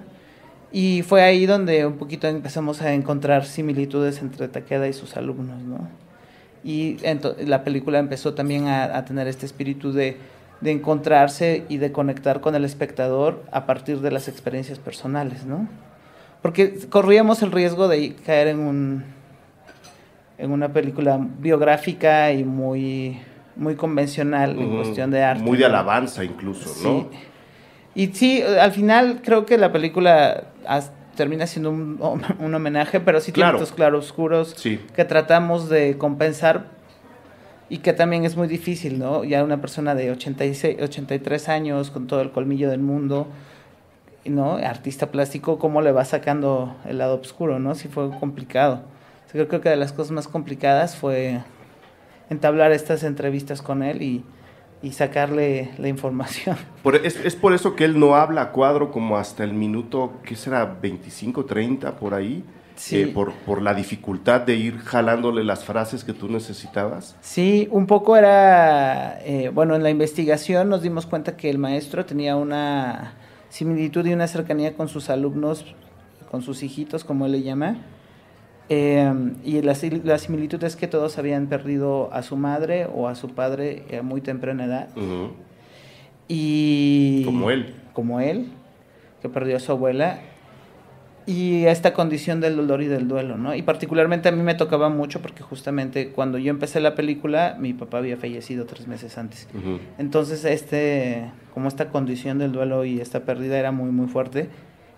Y fue ahí donde un poquito empezamos a encontrar similitudes entre Takeda y sus alumnos, ¿no? Y la película empezó también a tener este espíritu de encontrarse y de conectar con el espectador a partir de las experiencias personales, ¿no? Porque corríamos el riesgo de caer en una película biográfica y muy, muy convencional en cuestión de arte. Muy de alabanza incluso, ¿no? Sí. Y sí, al final creo que la película termina siendo un homenaje, pero sí tiene estos claroscuros que tratamos de compensar y que también es muy difícil, ¿no? Ya una persona de 83 años con todo el colmillo del mundo, ¿no? Artista plástico, ¿cómo le va sacando el lado oscuro, ¿no? Sí fue complicado. O sea, creo que de las cosas más complicadas fue entablar estas entrevistas con él y sacarle la información. Es por eso que él no habla a cuadro como hasta el minuto, ¿qué será? 25, 30, por ahí. Sí. Por la dificultad de ir jalándole las frases que tú necesitabas. Sí, un poco era, en la investigación nos dimos cuenta que el maestro tenía una similitud y una cercanía con sus alumnos, con sus hijitos, como él le llama. Y la similitud es que todos habían perdido a su madre o a su padre a muy temprana edad. Y como él, que perdió a su abuela. Y esta condición del dolor y del duelo, ¿no? Y particularmente a mí me tocaba mucho porque justamente cuando yo empecé la película, mi papá había fallecido 3 meses antes. Entonces, como esta condición del duelo y esta pérdida era muy, muy fuerte.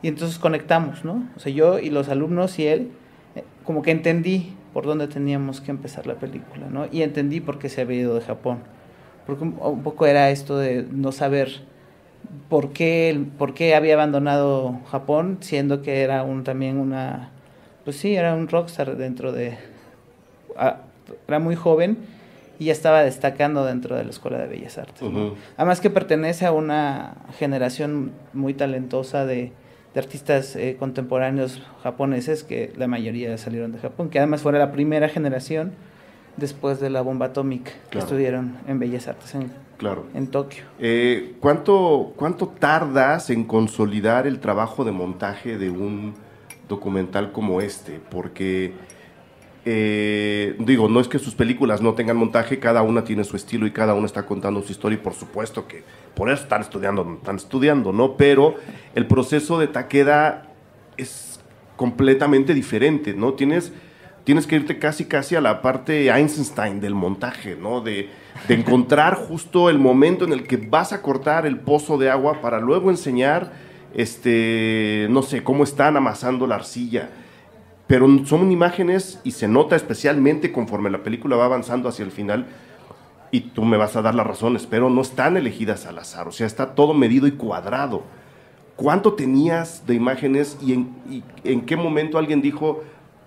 Y entonces conectamos, ¿no? O sea, yo y los alumnos y él, como que entendí por dónde teníamos que empezar la película, ¿no? Y entendí por qué se había ido de Japón. Porque un poco era esto de no saber por qué había abandonado Japón, siendo que era era un rockstar era muy joven y ya estaba destacando dentro de la Escuela de Bellas Artes, ¿no? Además que pertenece a una generación muy talentosa de artistas contemporáneos japoneses, que la mayoría salieron de Japón, que además fue la primera generación después de la bomba atómica que estuvieron en Bellas Artes en Tokio. ¿Cuánto tardas en consolidar el trabajo de montaje de un documental como este? Porque, no es que sus películas no tengan montaje, cada una tiene su estilo y cada una está contando su historia, y por supuesto que por eso están estudiando, ¿no? Pero el proceso de Takeda es completamente diferente, ¿no? Tienes que irte casi a la parte Einstein del montaje, ¿no? De encontrar justo el momento en el que vas a cortar el pozo de agua para luego enseñar, cómo están amasando la arcilla. Pero son imágenes y se nota especialmente conforme la película va avanzando hacia el final, y tú me vas a dar las razones, pero no están elegidas al azar, o sea, está todo medido y cuadrado. ¿Cuánto tenías de imágenes y en qué momento alguien dijo,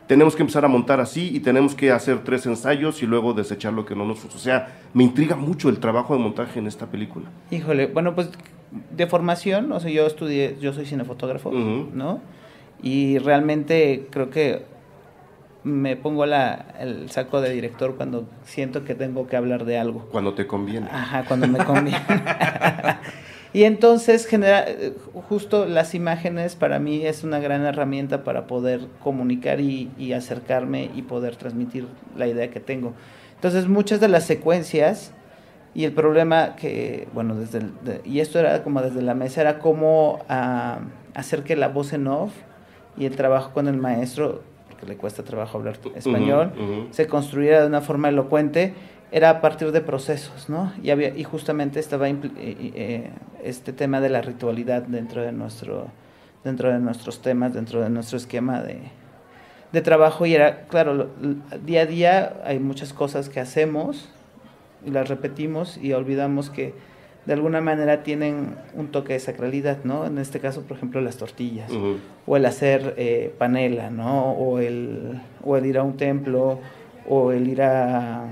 tenemos que empezar a montar así y tenemos que hacer 3 ensayos y luego desechar lo que no nos gusta? O sea, me intriga mucho el trabajo de montaje en esta película. Híjole, bueno, pues de formación, o sea, yo soy cinefotógrafo, ¿no? Y realmente creo que me pongo el saco de director cuando siento que tengo que hablar de algo. Cuando te conviene. Ajá, cuando me conviene. Y entonces justo las imágenes para mí es una gran herramienta para poder comunicar y acercarme y poder transmitir la idea que tengo. Entonces muchas de las secuencias y el problema que, y esto era como desde la mesa, era cómo hacer que la voz en off y el trabajo con el maestro, porque le cuesta trabajo hablar español, se construyera de una forma elocuente. Era a partir de procesos, ¿no? Y justamente estaba este tema de la ritualidad dentro de nuestros temas, dentro de nuestro esquema de trabajo. Y era, claro, día a día hay muchas cosas que hacemos y las repetimos y olvidamos que de alguna manera tienen un toque de sacralidad, ¿no? En este caso, por ejemplo, las tortillas, o el hacer panela, ¿no? O el ir a un templo, o el ir a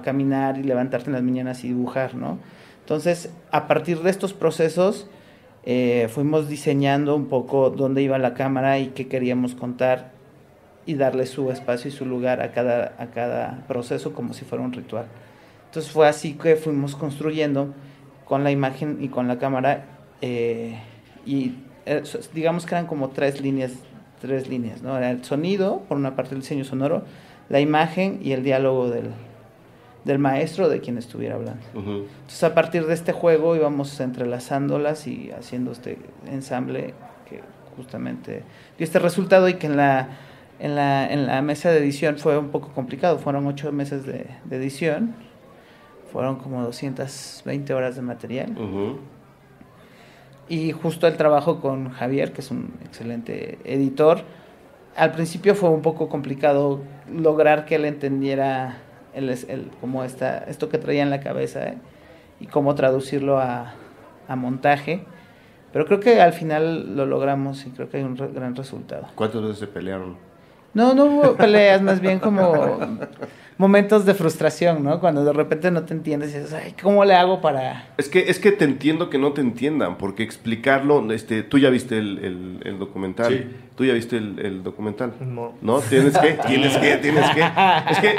caminar y levantarte en las mañanas y dibujar, ¿no? Entonces, a partir de estos procesos, fuimos diseñando un poco dónde iba la cámara y qué queríamos contar y darle su espacio y su lugar a cada proceso como si fuera un ritual. Entonces fue así que fuimos construyendo con la imagen y con la cámara digamos que eran como tres líneas, ¿no? Era el sonido, por una parte el diseño sonoro, la imagen y el diálogo del maestro, de quien estuviera hablando. Entonces a partir de este juego íbamos entrelazándolas y haciendo este ensamble que justamente dio este resultado, y que en la mesa de edición fue un poco complicado. Fueron 8 meses de edición, fueron como 220 horas de material. Y justo el trabajo con Javier, que es un excelente editor, al principio fue un poco complicado lograr que él entendiera como esto que traía en la cabeza, y cómo traducirlo a montaje, pero creo que al final lo logramos y creo que hay un gran resultado. ¿Cuántas veces se pelearon? No hubo peleas, más bien como momentos de frustración, ¿no? Cuando de repente no te entiendes y dices, ay, ¿cómo le hago para...? Es que te entiendo que no te entiendan, porque explicarlo, tú ya viste el documental. Sí. ¿Tú ya viste el documental? No. ¿No? Tienes que. Es que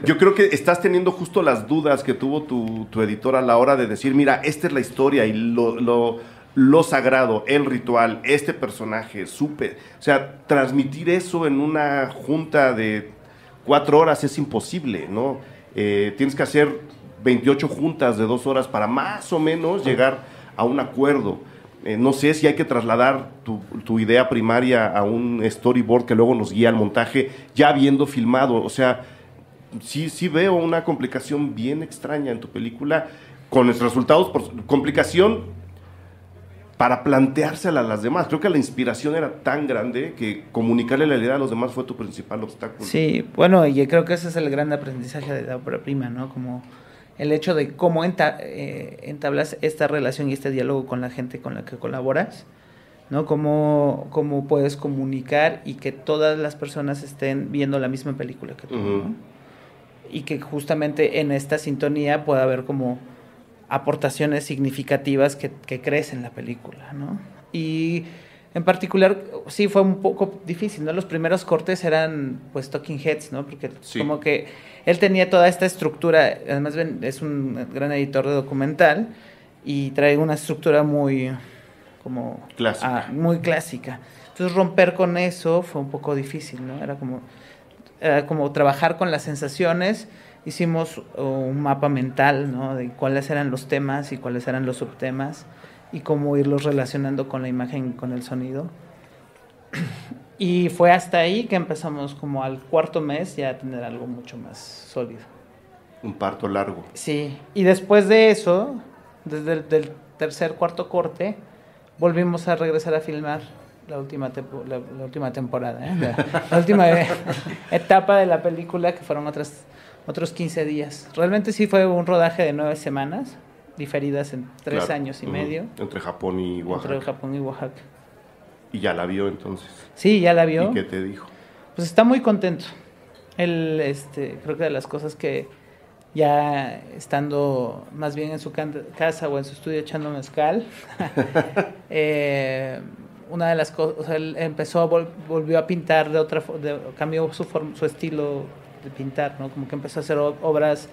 yo creo que estás teniendo justo las dudas que tuvo tu editor a la hora de decir, mira, esta es la historia y lo sagrado, el ritual, este personaje, o sea, transmitir eso en una junta de 4 horas es imposible, ¿no? Tienes que hacer 28 juntas de 2 horas para más o menos llegar a un acuerdo. No sé si hay que trasladar tu idea primaria a un storyboard que luego nos guía al montaje, ya habiendo filmado. O sea, sí veo una complicación bien extraña en tu película, con los resultados, complicación para planteársela a las demás. Creo que la inspiración era tan grande que comunicarle la idea a los demás fue tu principal obstáculo. Sí, bueno, y creo que ese es el gran aprendizaje de la ópera prima, ¿no? Como el hecho de cómo entablas esta relación y este diálogo con la gente con la que colaboras, ¿no? Cómo puedes comunicar y que todas las personas estén viendo la misma película que tú, ¿no? Y que justamente en esta sintonía pueda haber como aportaciones significativas que crecen la película, ¿no? Y en particular, sí, fue un poco difícil, ¿no? Los primeros cortes eran, pues, talking heads, ¿no? Porque como que él tenía toda esta estructura, además es un gran editor de documental y trae una estructura muy, como... clásica. Muy clásica. Entonces, romper con eso fue un poco difícil, ¿no? Era como trabajar con las sensaciones. Hicimos un mapa mental, ¿no? De cuáles eran los temas y cuáles eran los subtemas y cómo irlos relacionando con la imagen y con el sonido. Y fue hasta ahí que empezamos como al 4.º mes ya a tener algo mucho más sólido. Un parto largo. Sí, y después de eso, desde el 3.º, 4.º corte, volvimos a regresar a filmar la última temporada, la última etapa de la película, que fueron otros 15 días. Realmente sí fue un rodaje de 9 semanas, diferidas en 3 años y medio. Entre Japón y Oaxaca. ¿Y ya la vio entonces? Sí, ya la vio. ¿Y qué te dijo? Pues está muy contento. Él, creo que de las cosas que ya estando más bien en su casa o en su estudio echando mezcal, una de las cosas, o sea, él volvió a pintar cambió su estilo de pintar, ¿no? Como que empezó a hacer obras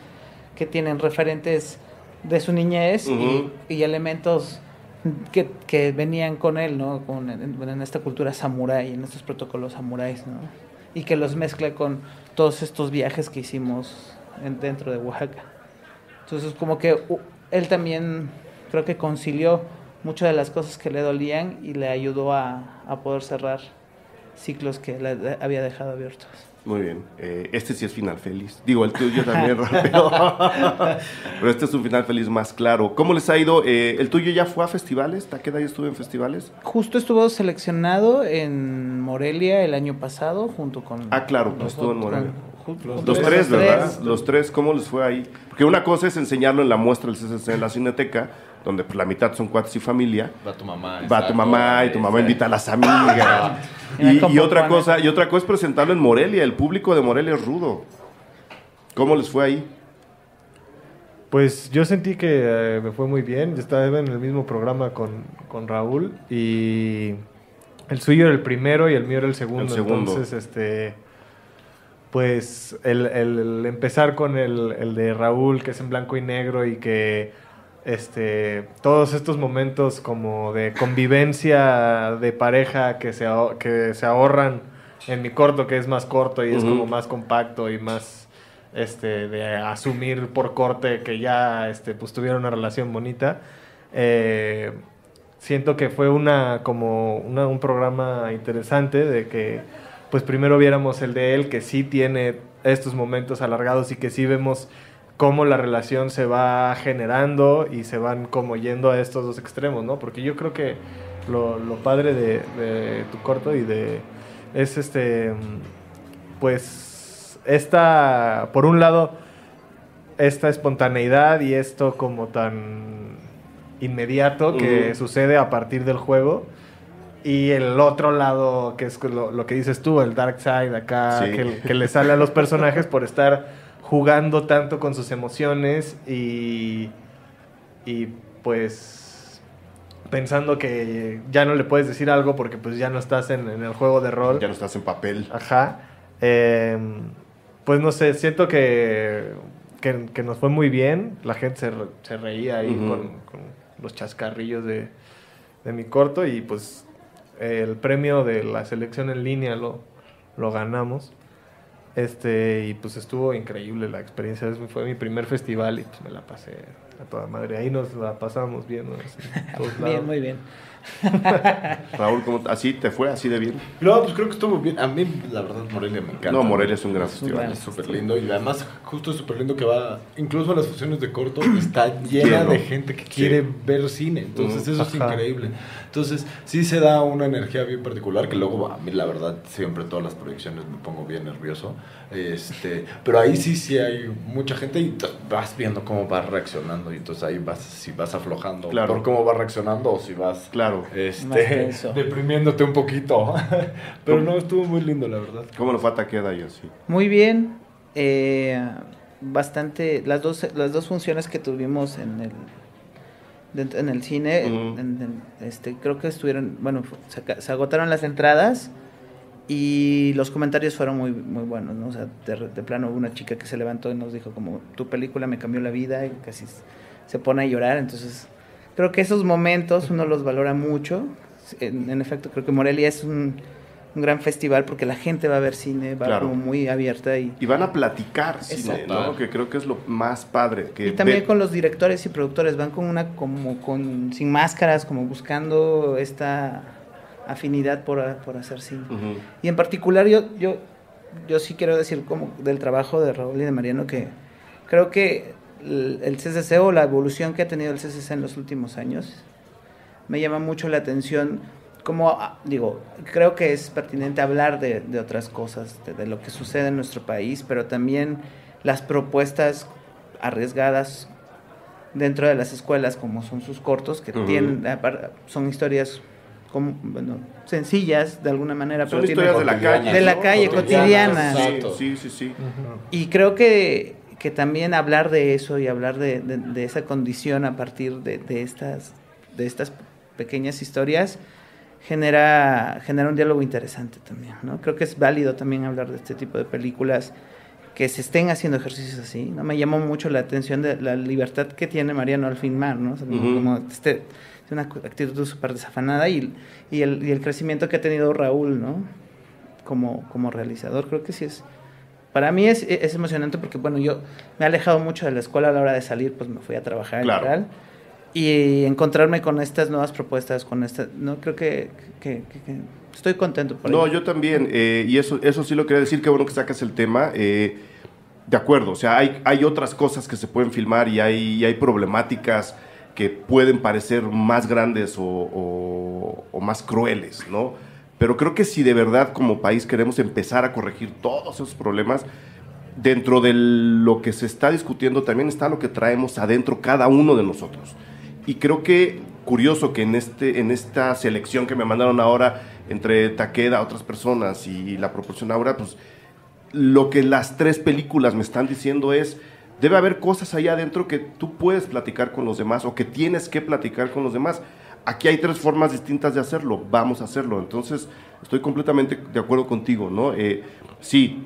que tienen referentes de su niñez y elementos que venían con él, ¿no? En esta cultura samurái, en estos protocolos samuráis, ¿no? Y que los mezcla con todos estos viajes que hicimos dentro de Oaxaca. Entonces, como que él también creo que concilió muchas de las cosas que le dolían y le ayudó a poder cerrar ciclos que le había dejado abiertos. Muy bien. Este sí es final feliz. Digo, el tuyo también rápido. Pero este es un final feliz más claro. ¿Cómo les ha ido? ¿El tuyo ya fue a festivales? ¿Taqueda ya estuvo en festivales? Justo estuvo seleccionado en Morelia el año pasado junto con... Ah, claro, pues estuvo en Morelia. Los tres, ¿verdad? Los tres, ¿cómo les fue ahí? Porque una cosa es enseñarlo en la muestra del CCC en la Cineteca, donde pues, la mitad son cuates y familia. Va tu mamá. Va tu mamá y tu mamá invita a las amigas. y otra cosa es presentarlo en Morelia. El público de Morelia es rudo. ¿Cómo les fue ahí? Pues yo sentí que me fue muy bien. Yo estaba en el mismo programa con Raúl y el suyo era el primero y el mío era el segundo. Entonces, pues el empezar con el de Raúl, que es en blanco y negro y que todos estos momentos como de convivencia de pareja que se ahorran en mi corto, que es más corto y es como más compacto y más de asumir por corte que ya pues tuvieron una relación bonita. Siento que fue un programa interesante de que pues primero viéramos el de él, que sí tiene estos momentos alargados y que sí vemos cómo la relación se va generando y se van como yendo a estos dos extremos, ¿no? Porque yo creo que lo padre de tu corto es pues por un lado, esta espontaneidad y esto como tan inmediato que sucede a partir del juego, y el otro lado, que es lo que dices tú, el dark side acá, que le sale a los personajes por estar jugando tanto con sus emociones y pues pensando que ya no le puedes decir algo porque pues ya no estás en el juego de rol. Ya no estás en papel. Ajá. Pues no sé, siento que nos fue muy bien. La gente se reía ahí con los chascarrillos de mi corto y pues el premio de la selección en línea lo ganamos. Y pues estuvo increíble la experiencia. Fue mi primer festival y pues me la pasé a toda madre. Ahí nos la pasamos bien, ¿no? Bien, muy bien. Raúl, ¿cómo así te fue? ¿Así de bien? No, pues creo que estuvo bien. A mí, la verdad, Morelia me encanta. No, Morelia es un gran festival. Es súper lindo. Y además, justo es súper lindo que va, incluso a las funciones de corto, está llena de gente que quiere ver cine. Entonces, eso es increíble. Entonces, sí se da una energía bien particular, que luego, a mí, la verdad, siempre todas las proyecciones me pongo bien nervioso. Pero ahí sí hay mucha gente y vas viendo cómo va reaccionando. Y entonces ahí si vas aflojando por cómo va reaccionando o si vas... deprimiéndote un poquito. Pero no, estuvo muy lindo, la verdad. ¿Cómo lo fue a Takeda y así? Muy bien. Bastante. Las dos funciones que tuvimos en el cine, creo que estuvieron, bueno, se agotaron las entradas y los comentarios fueron muy, muy buenos, ¿no? O sea, de plano hubo una chica que se levantó y nos dijo como, tu película me cambió la vida, y casi se pone a llorar. Entonces creo que esos momentos uno los valora mucho. En efecto, creo que Morelia es un gran festival porque la gente va a ver cine, va como muy abierta. Y van a platicar cine, ¿no? Que creo que es lo más padre. Y también con los directores y productores, van sin máscaras, como buscando esta afinidad por hacer cine. Y en particular yo sí quiero decir como del trabajo de Raúl y de Mariano, que creo que el CCC o la evolución que ha tenido el CCC en los últimos años me llama mucho la atención. Como creo que es pertinente hablar de otras cosas, de lo que sucede en nuestro país, pero también las propuestas arriesgadas dentro de las escuelas, como son sus cortos, que son historias sencillas de alguna manera, son pero historias de la calle cotidiana. Sí. Y creo que también hablar de eso y hablar de esa condición a partir de estas pequeñas historias genera un diálogo interesante también, ¿no? Creo que es válido también hablar de este tipo de películas, que se estén haciendo ejercicios así, ¿no? Me llamó mucho la atención de la libertad que tiene Mariano al filmar, ¿no? O sea, como una actitud súper desafanada y el crecimiento que ha tenido Raúl, ¿no? Como realizador. Creo que sí para mí es emocionante porque, bueno, yo me he alejado mucho de la escuela. A la hora de salir, pues me fui a trabajar y tal. Y encontrarme con estas nuevas propuestas, no, creo que estoy contento por ello. No, yo también, y eso sí lo quería decir, qué bueno que sacas el tema. De acuerdo, o sea, hay otras cosas que se pueden filmar y hay problemáticas que pueden parecer más grandes o más crueles, ¿no? Pero creo que si de verdad como país queremos empezar a corregir todos esos problemas, dentro de lo que se está discutiendo también está lo que traemos adentro cada uno de nosotros. Y creo que curioso que en esta selección que me mandaron ahora entre Takeda, otras personas y la proporción ahora, pues lo que las 3 películas me están diciendo es, debe haber cosas allá adentro que tú puedes platicar con los demás o que tienes que platicar con los demás. Aquí hay 3 formas distintas de hacerlo, vamos a hacerlo. Entonces, estoy completamente de acuerdo contigo, ¿no? Sí,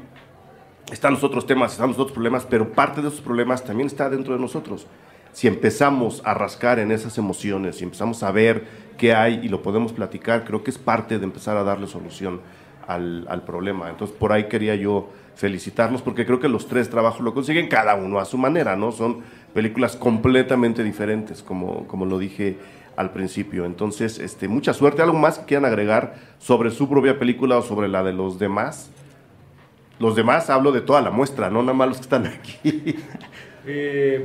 están los otros temas, están los otros problemas, pero parte de esos problemas también está dentro de nosotros. Si empezamos a rascar en esas emociones, si empezamos a ver qué hay y lo podemos platicar, creo que es parte de empezar a darle solución al problema. Entonces, por ahí quería yo felicitarlos, porque creo que los 3 trabajos lo consiguen cada uno a su manera, ¿no? Son películas completamente diferentes, como lo dije al principio. Entonces, mucha suerte. ¿Algo más que quieran agregar sobre su propia película o sobre la de los demás? Los demás, hablo de toda la muestra, no nada más los que están aquí.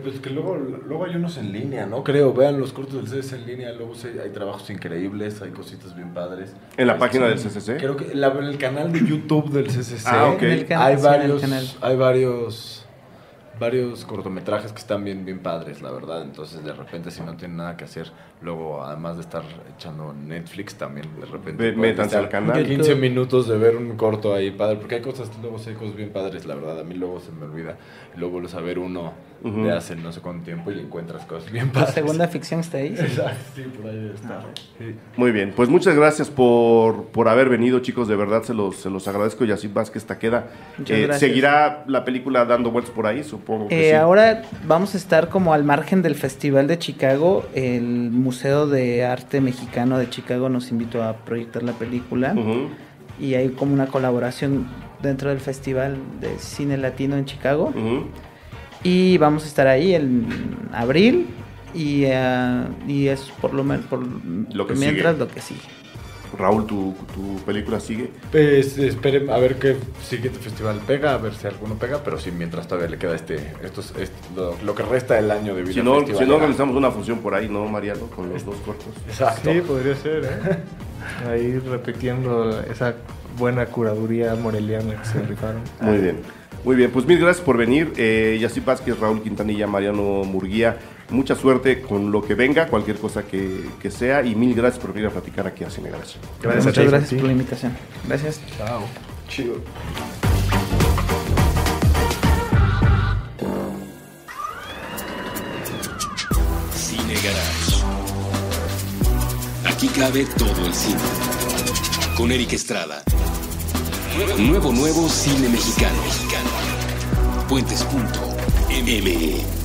Pues que luego hay unos en línea, ¿no? Creo, vean los cortos del CCC en línea, luego hay trabajos increíbles, hay cositas bien padres. ¿En la página del CCC? Creo que en el canal de YouTube del CCC ok. Hay varios cortometrajes que están bien padres, la verdad. Entonces, de repente, si no tienen nada que hacer, luego, además de estar echando Netflix, también, de repente... Métanse al canal. 15 minutos de ver un corto ahí padre, porque hay cosas bien padres, la verdad. A mí luego se me olvida. Y luego vuelves a ver uno de hace no sé cuánto tiempo y encuentras cosas bien padres. La segunda ficción está ahí. Sí, por ahí está. Sí. Muy bien, pues muchas gracias por haber venido, chicos, de verdad se los agradezco. Yacine Vázquez Takeda. ¿Seguirá la película dando vueltas por ahí? Supongo que sí. Ahora vamos a estar como al margen del Festival de Chicago. El Museo de Arte Mexicano de Chicago nos invitó a proyectar la película. Y hay como una colaboración dentro del Festival de Cine Latino en Chicago. Y vamos a estar ahí en abril. Y es por lo menos lo que mientras sigue. Lo que sigue. Raúl, ¿tu película sigue? Pues esperen a ver qué siguiente festival pega, a ver si alguno pega, pero sí, mientras todavía le queda lo que resta del año de vida. Si no organizamos una función por ahí, ¿no, Mariano? Con los 2 cortos. Exacto. Sí, podría ser, ¿eh? Ahí repitiendo esa buena curaduría moreliana que se rifaron. Muy bien, pues mil gracias por venir. Yacine Vázquez, Raúl Quintanilla, Mariano Murguía. Mucha suerte con lo que venga, cualquier cosa que sea, y mil gracias por venir a platicar aquí a Cine Garage. Muchas gracias por la invitación. Gracias. Chao. Chido. Cine Garage. Aquí cabe todo el cine. Con Eric Estrada. Nuevo cine mexicano. Puentes.me